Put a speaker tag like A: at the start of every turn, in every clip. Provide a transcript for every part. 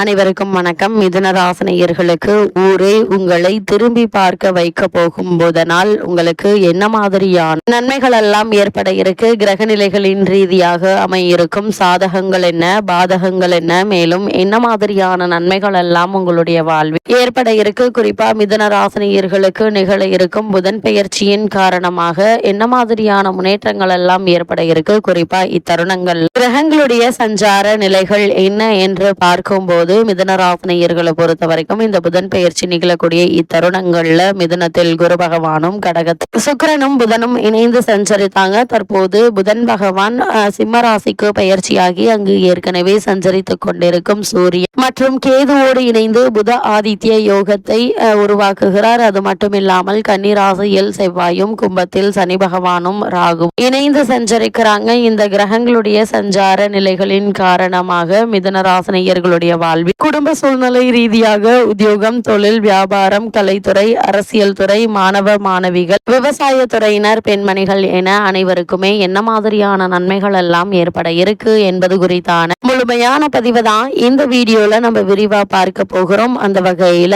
A: அனைவருக்கும் வணக்கம். மிதுன ராசினியர்களுக்கு ஊரே உங்களை திரும்பி பார்க்க வைக்க போகும் போதனால் உங்களுக்கு என்ன மாதிரியான நன்மைகள் எல்லாம் ஏற்பட இருக்கு, கிரக நிலைகளின் ரீதியாக அமையிருக்கும் சாதகங்கள் என்ன, பாதகங்கள் என்ன, மேலும் என்ன மாதிரியான நன்மைகள் எல்லாம் உங்களுடைய வாழ்வில் ஏற்பட இருக்கு, குறிப்பா மிதுன ராசினியர்களுக்கு நிகழ இருக்கும் புதன் பெயர்ச்சியின் காரணமாக என்ன மாதிரியான முன்னேற்றங்கள் எல்லாம் ஏற்பட இருக்கு, குறிப்பா இத்தருணங்கள் கிரகங்களுடைய சஞ்சார நிலைகள் என்ன என்று பார்க்கும்போது மிதுன ராசினியர்களை பொறுத்த வரைக்கும் இந்த புதன் பெயர்ச்சி நிகழக்கூடிய இத்தருணங்கள்ல மிதுனத்தில் குரு பகவானும் கடகத்தில் சுக்கிரனும் புதனும் இணைந்து சஞ்சரித்தாங்க. தற்போது புதன் பகவான் சிம்ம ராசிக்கு பயிற்சியாகி அங்கு ஏற்கனவே சஞ்சரித்துக் கொண்டிருக்கும் சூரியன் மற்றும் கேதுவோடு இணைந்து புத ஆதித்ய யோகத்தை உருவாக்குகிறார். அது மட்டுமில்லாமல் கன்னி ராசியில் செவ்வாயும் கும்பத்தில் சனி பகவானும் ராகும் இணைந்து சஞ்சரிக்கிறாங்க. இந்த கிரகங்களுடைய சஞ்சார நிலைகளின் காரணமாக மிதுன ராசினியர்களுடைய வாழ்வில் குடும்ப சூழ்நிலை ரீதியாக உத்தியோகம், தொழில், வியாபாரம், கலைத்துறை, அரசியல் துறை, மாணவ மாணவிகள், விவசாய துறையினர், பெண்மணிகள் என அனைவருக்குமே என்ன மாதிரியான நன்மைகள் எல்லாம் ஏற்பட இருக்கு என்பது குறித்தான முழுமையான பதிவு தான் இந்த வீடியோல நம்ம விரிவா பார்க்க போகிறோம். அந்த வகையில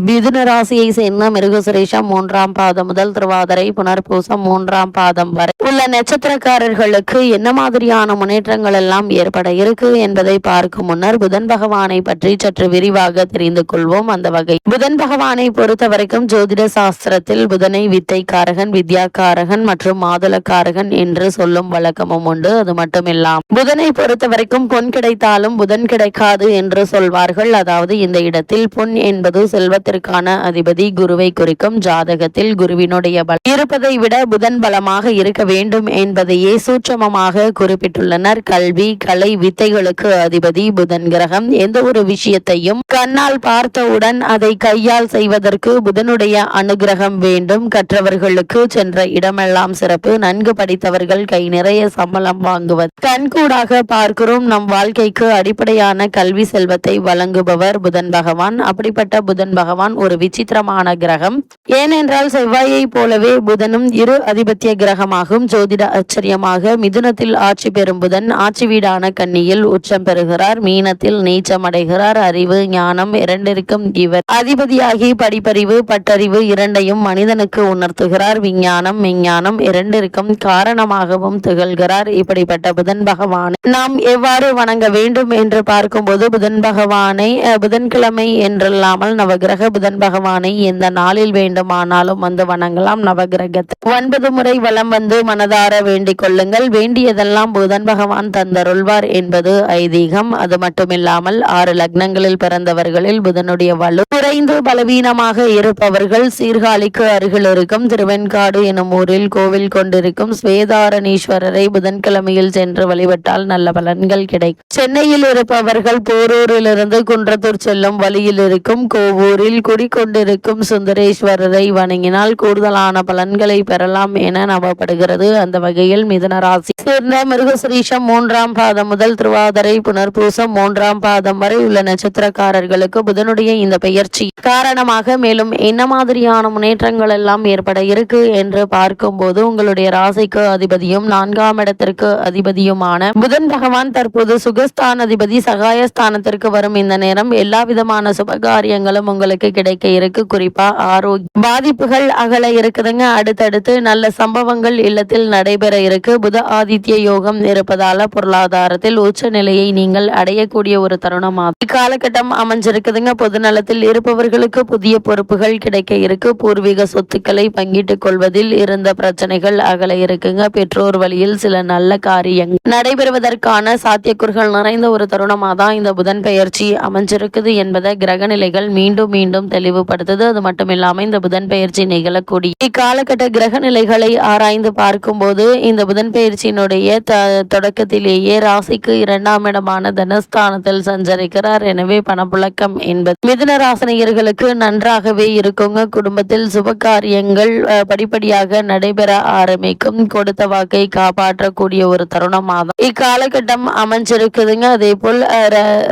A: மிதுன ராசியை சேர்ந்த மிருகசுரேஷம் 3ஆம் பாதம் முதல் திருவாதிரை புனர்பூசம் 3ஆம் பாதம் வரை உள்ள நட்சத்திரக்காரர்களுக்கு என்ன மாதிரியான முன்னேற்றங்கள் எல்லாம் ஏற்பட இருக்கு என்பதை பார்க்கும் முன்னர் புதன் பகவானை பற்றி சற்று விரிவாக தெரிந்து கொள்வோம். அந்த வகை புதன் பகவானை பொறுத்த வரைக்கும் ஜோதிட சாஸ்திரத்தில் புதனை வித்தைக்காரகன், வித்யாக்காரகன் மற்றும் மாதுளக்காரகன் என்று சொல்லும் வழக்கமும் உண்டு. அது மட்டும் இல்லாமல் புதனை பொறுத்த வரைக்கும் பொன் கிடைத்தாலும் புதன் கிடைக்காது என்று சொல்வார்கள். அதாவது இந்த இடத்தில் பொன் என்பது செல்வத்திற்கான அதிபதி குருவை குறிக்கும். ஜாதகத்தில் குருவினுடைய பலம் இருப்பதை விட புதன் பலமாக இருக்க வேண்டும் என்பதையே சூட்சமமாக குறிப்பிட்டுள்ளனர். கல்வி, கலை, வித்தைகளுக்கு அதிபதி புதன் கிரகம். எந்த ஒரு விஷயத்தையும் கண்ணால் பார்த்தவுடன் அதை கையால் செய்வதற்கு புதனுடைய அனுகிரகம் வேண்டும். கற்றவர்களுக்கு சென்ற இடமெல்லாம் சிறப்பு. நன்கு படித்தவர்கள் கை நிறைய சம்பளம் வாங்குவது கண்கூடாக பார்க்கிறோம். நம் வாழ்க்கைக்கு அடிப்படையான கல்வி செல்வத்தை வழங்குபவர் புதன் பகவான். அப்படிப்பட்ட புதன் பகவான் ஒரு விசித்திரமான கிரகம். ஏனென்றால் செவ்வாயை போலவே புதனும் இரு அதிபத்திய கிரகமாகும். ஜோதிட ஆச்சரியமாக மிதுனத்தில் ஆட்சி பெறும் புதன் ஆட்சி வீடான கன்னியில் உச்சம் பெறுகிறார். மீனத்தில் நீச்சம் அடைகிறார். அறிவு, ஞானம் இரண்டிற்கும் இவர் அதிபதியாகி படிப்பறிவு, பட்டறிவு இரண்டையும் மனிதனுக்கு உணர்த்துகிறார். விஞ்ஞானம், மெஞ்ஞானம் இரண்டிற்கும் காரணமாகவும் திகழ்கிறார். இப்படிப்பட்ட புதன் பகவானை நாம் எவ்வாறு வணங்க வேண்டும் என்று பார்க்கும்போது புதன் பகவானை புதன்கிழமை என்றில்லாமல் நவகிரக புதன் பகவானை எந்த நாளில் வேண்டுமானாலும் வந்து வணங்கலாம். நவகிரகத்தை 9 முறை வலம் வந்து மனதார வேண்டிக் கொள்ளுங்கள். வேண்டியதெல்லாம் புதன் பகவான் தந்தருள்வார் என்பது ஐதீகம். அது மட்டுமில்லாமல் 6 லக்னங்களில் பிறந்தவர்களில் புதனுடைய வலு குறைந்து பலவீனமாக இருப்பவர்கள் சீர்காழிக்கு அருகில் இருக்கும் திருவெண்காடு எனும் ஊரில் கோவில் கொண்டிருக்கும் ஸ்வேதாரணீஸ்வரரை புதன்கிழமையில் சென்று வழிபட்டால் நல்ல பலன்கள் கிடைக்கும். சென்னையில் இருப்பவர்கள் போரூரிலிருந்து குன்றத்தூர் செல்லும் வழியில் இருக்கும் கோவூரில் குடிக்கொண்டிருக்கும் சுந்தரேஸ்வரரை வணங்கினால் கூடுதலான பலன்களை பெறலாம் என நம்பப்படுகிறது. அந்த வகையில் மிதுன ராசி சேர்ந்த மிருகசுரீஷம் 3ஆம் பாதம் முதல் திருவாதிரை புனர்பூசம் 3ஆம் பாதம் வரை உள்ள நட்சத்திரக்காரர்களுக்கு புதனுடைய இந்த பெயர்ச்சி காரணமாக மேலும் என்ன மாதிரியான முன்னேற்றங்கள் எல்லாம் ஏற்பட இருக்கு என்று பார்க்கும்போது உங்களுடைய ராசிக்கு அதிபதியும் 4ஆம் இடத்திற்கு அதிபதியுமான புதன் பகவான் தற்போது சுகஸ்தான அதிபதி சகாயஸ்தானத்திற்கு வரும் இந்த நேரம் எல்லா விதமான சுபகாரியங்களும் உங்களுக்கு கிடைக்க இருக்கு. குறிப்பா ஆரோக்கிய பாதிப்புகள் அகல இருக்குதுங்க. அடுத்தடுத்து நல்ல சம்பவங்கள் இல்லத்தில் நடைபெற இருக்கு. புத ஆதித்ய யோகம் இருப்பதால பொருளாதாரத்தில் உச்ச நிலையை நீங்கள் அடையக்கூடிய ஒரு தருணமாக இக்காலகட்டம் அமைஞ்சிருக்குதுங்க. பொது நலத்தில் இருப்பவர்களுக்கு புதிய பொறுப்புகள் கிடைக்க இருக்கு. பூர்வீக சொத்துக்களை பங்கிட்டுக் கொள்வதில் இருந்த பிரச்சனைகள் அகல இருக்குங்க. பெற்றோர் வழியில் சில நல்ல காரியங்கள் நடைபெறுவதற்கான சாத்தியக்கூறுகள் நிறைந்த ஒரு தருணமாக தான் இந்த புதன் பெயர்ச்சி அமைஞ்சிருக்குது என்பதை கிரக நிலைகள் மீண்டும் மீண்டும் தெளிவுபடுத்துது. அது மட்டும் இல்லாம இந்த புதன் பெயர்ச்சி நிகழக்கூடிய இக்காலகட்ட கிரக நிலைகளை ஆராய்ந்து பார்க்கும் போது இந்த புதன் பெயர்ச்சியினுடைய தொடக்கத்திலேயே ராசிக்கு 2ஆம் இடமான தனஸ்தானத்தில் சஞ்சரிக்கிறார். எனவே பணப்புழக்கம் என்பது மிதுன ராசினியர்களுக்கு நன்றாகவே இருக்குங்க. குடும்பத்தில் சுப காரியங்கள் படிப்படியாக நடைபெற ஆரம்பிக்கும். கொடுத்த வாக்கை காப்பாற்றக்கூடிய ஒரு தருணமாக இக்காலகட்டம் அமைஞ்சிருக்குதுங்க. அதே போல்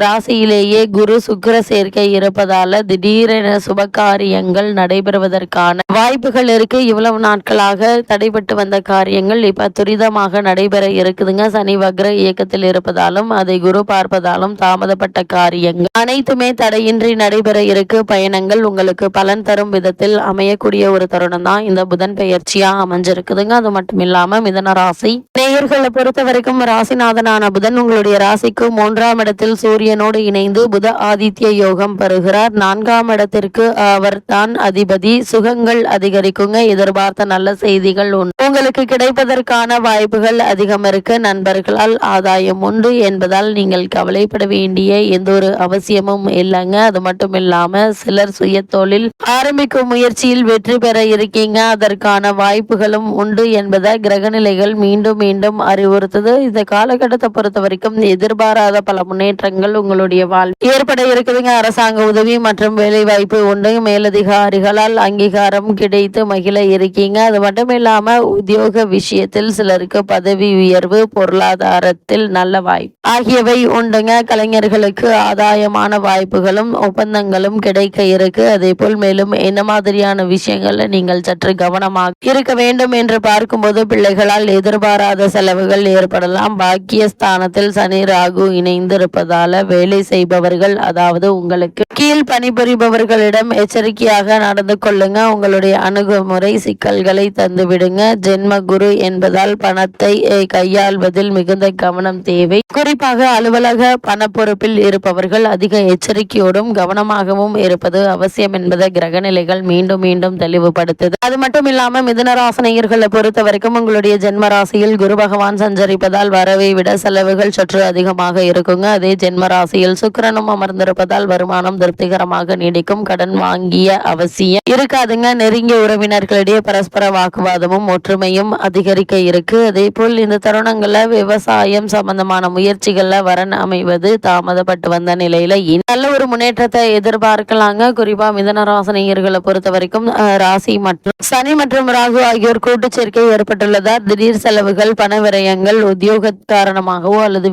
A: ராசியிலேயே குரு சுக்கிர சேர்க்கை இருப்பதால திடீரென சுப காரியங்கள் நடைபெறுவதற்கான வாய்ப்புகள் இருக்கு. இவ்வளவு நாட்களாக தடைபட்டு வந்த காரியங்கள் இப்ப துரிதமாக நடைபெற இருக்குதுங்க. சனி வக்ர இயக்கத்தில் இருப்பதாலும் அதை குரு பார்ப்பதாலும் தாமதப்பட்டு தடைப்பட்ட காரியங்கள் அனைத்துமே தடையின்றி நடைபெற இருக்கு. பயணங்கள் உங்களுக்கு பலன் தரும் விதத்தில் அமையக்கூடிய ஒரு தருணம் தான் இந்த புதன் பெயர்ச்சியா அமைஞ்சிருக்குதுங்க. அது மட்டும் இல்லாம மிதன ராசி நேயர்களை பொறுத்த வரைக்கும் ராசிநாதனான புதன் உங்களுடைய ராசிக்கு 3ஆம் இடத்தில் சூரியனோடு இணைந்து புத ஆதித்ய யோகம் பெறுகிறார். 4ஆம் இடத்திற்கு அவர் தான் அதிபதி. சுகங்கள் அதிகரிக்குங்க. எதிர்பார்த்த நல்ல செய்திகள் உங்களுக்கு கிடைப்பதற்கான வாய்ப்புகள் அதிகம் இருக்கு. நண்பர்களால் ஆதாயம் உண்டு என்பதால் நீங்கள் கவலைப்பட வேண்டிய எந்த ஒரு அவசியமும் இல்லைங்க. அது மட்டும் இல்லாம சிலர் சுய தொழில் ஆரம்பிக்கும் முயற்சியில் வெற்றி பெற இருக்கீங்க. அதற்கான வாய்ப்புகளும் உண்டு என்பதை கிரகநிலைகள் மீண்டும் மீண்டும் அறிவுறுத்துது. இந்த காலகட்டத்தை பொறுத்த வரைக்கும் எதிர்பாராத பல முன்னேற்றங்கள் உங்களுடைய வாழ்வில் ஏற்பட இருக்குதுங்க. அரசாங்க உதவி மற்றும் வேலை வாய்ப்பு உண்டு. மேலதிகாரிகளால் அங்கீகாரம் கிடைத்து மகிழ இருக்கீங்க. அது மட்டும் இல்லாம உத்தியோக விஷயத்தில் சிலருக்கு பதவி உயர்வு, பொருளாதாரத்தில் நல்ல வாய்ப்பு ஆகியவை உண்டுங்க. கலைஞர்களுக்கு ஆதாயமான வாய்ப்புகளும் ஒப்பந்தங்களும் கிடைக்க இருக்கு. அதே போல் மேலும் என்ன மாதிரியான விஷயங்கள்ல நீங்கள் சற்று கவனமாக இருக்க வேண்டும் என்று பார்க்கும்போது பிள்ளைகளால் எதிர்பாராத செலவுகள் ஏற்படலாம். பாக்கியஸ்தானத்தில் சனி ராகு இணைந்து இருப்பதால வேலை செய்பவர்கள், அதாவது உங்களுக்கு கீழ் பணிபுரிபவர்களிடம் எச்சரிக்கையாக நடந்து கொள்ளுங்க. உங்களுடைய அணுகுமுறை சிக்கல்களை தந்து விடுங்க. ஜென்ம குரு என்பதால் பணத்தை கையாள்வதில் மிகுந்த கவனம் தேவை. குறிப்பாக அலுவலக பண பொறுப்பில் இருப்பவர்கள் அதிக எச்சரிக்கையோடும் கவனமாகவும் இருப்பது அவசியம் என்பதை கிரகநிலைகள் மீண்டும் மீண்டும் தெளிவுபடுத்துது. அது மட்டும் இல்லாம மிதுனராசினியர்களை பொறுத்த வரைக்கும் உங்களுடைய ஜென்ம ராசியில் குரு பகவான் சஞ்சரிப்பதால் வரவை விட செலவுகள் சற்று அதிகமாக இருக்குங்க. அதே ஜென்ம ராசியில் சுக்கிரனும் அமர்ந்திருப்பதால் வருமானம் திருப்திகரமாக நீடிக்கும். கடன் வாங்கிய அவசியம் இருக்காதுங்க. நெருங்கிய உறவினர்களிடையே பரஸ்பர வாக்குவாதமும் ஒற்றுமையும் அதிகரிக்க இருக்கு. அதே போல் இந்த தருணங்கள்ல விவசாயம் சம்பந்தமான முயற்சிகள்ல வரன் அமைவது தாமதப்பட்டு வந்த நிலையில நல்ல ஒரு முன்னேற்றத்தை எதிர்பார்க்கலாங்க. குறிப்பா மிதனராசினியர்களை பொறுத்த வரைக்கும் ராசி மற்றும் சனி மற்றும் ராகு ஆகியோர் கூட்டு சேர்க்கை ஏற்பட்டுள்ளதா திடீர் செலவுகள், பண விரயங்கள், உத்தியோக காரணமாகவோ அல்லது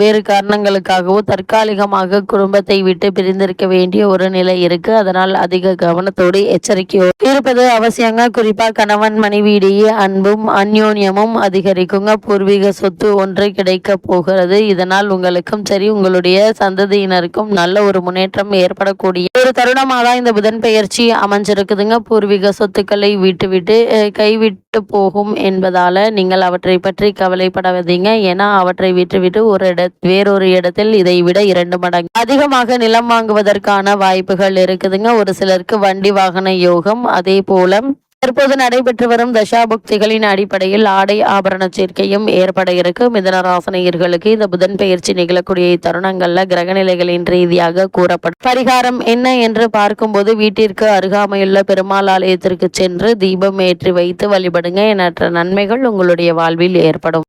A: வேறு காரணங்களுக்காகவோ தற்காலிகமாக குடும்பத்தை விட்டு பிரிந்திருக்க வேண்டிய ஒரு நிலை இருக்கு. அதனால் அதிக கவனத்தோடு எச்சரிக்கையோடு இருப்பது அவசியங்க. குறிப்பா கணவன் மனைவியிடையே அன்பும் அந்யோன்யமும் அதிகரிக்குங்க. பூர்வீக சொத்து ஒன்று கிடைக்க போகிறது. இதனால் உங்களுக்கும் சரி உங்களுடைய சந்ததியினருக்கும் நல்ல ஒரு முன்னேற்றம் ஏற்படக்கூடிய ஒரு தருணமாக தான் இந்த புதன் பெயர்ச்சி அமைஞ்சிருக்குதுங்க. பூர்வீக சொத்துக்களை விட்டு கைவிட்டு போகும் என்பதால நீங்கள் அவற்றை பற்றி கவலைப்படாதீங்க. ஏன்னா அவற்றை விட்டுவிட்டு வேறொரு இடத்தில் இதை விட 2 மடங்கு அதிகமாக நிலம் வாங்குவதற்கான வாய்ப்புகள் இருக்குதுங்க. ஒரு சிலருக்கு வண்டி வாகன யோகம், அதே போல தற்போது நடைபெற்று வரும் தசாபுக்திகளின் அடிப்படையில் ஆடை ஆபரண சேர்க்கையும் ஏற்பட இருக்கு. மிதனராசினியர்களுக்கு இந்த புதன் பெயர்ச்சி நிகழக்கூடிய தருணங்கள்ல கிரகநிலைகளின் ரீதியாக கூறப்படும் பரிகாரம் என்ன என்று பார்க்கும்போது வீட்டிற்கு அருகாமையுள்ள பெருமாள் ஆலயத்திற்கு சென்று தீபம் ஏற்றி வைத்து வழிபடுங்க. எண்ணற்ற நன்மைகள் உங்களுடைய வாழ்வில் ஏற்படும்.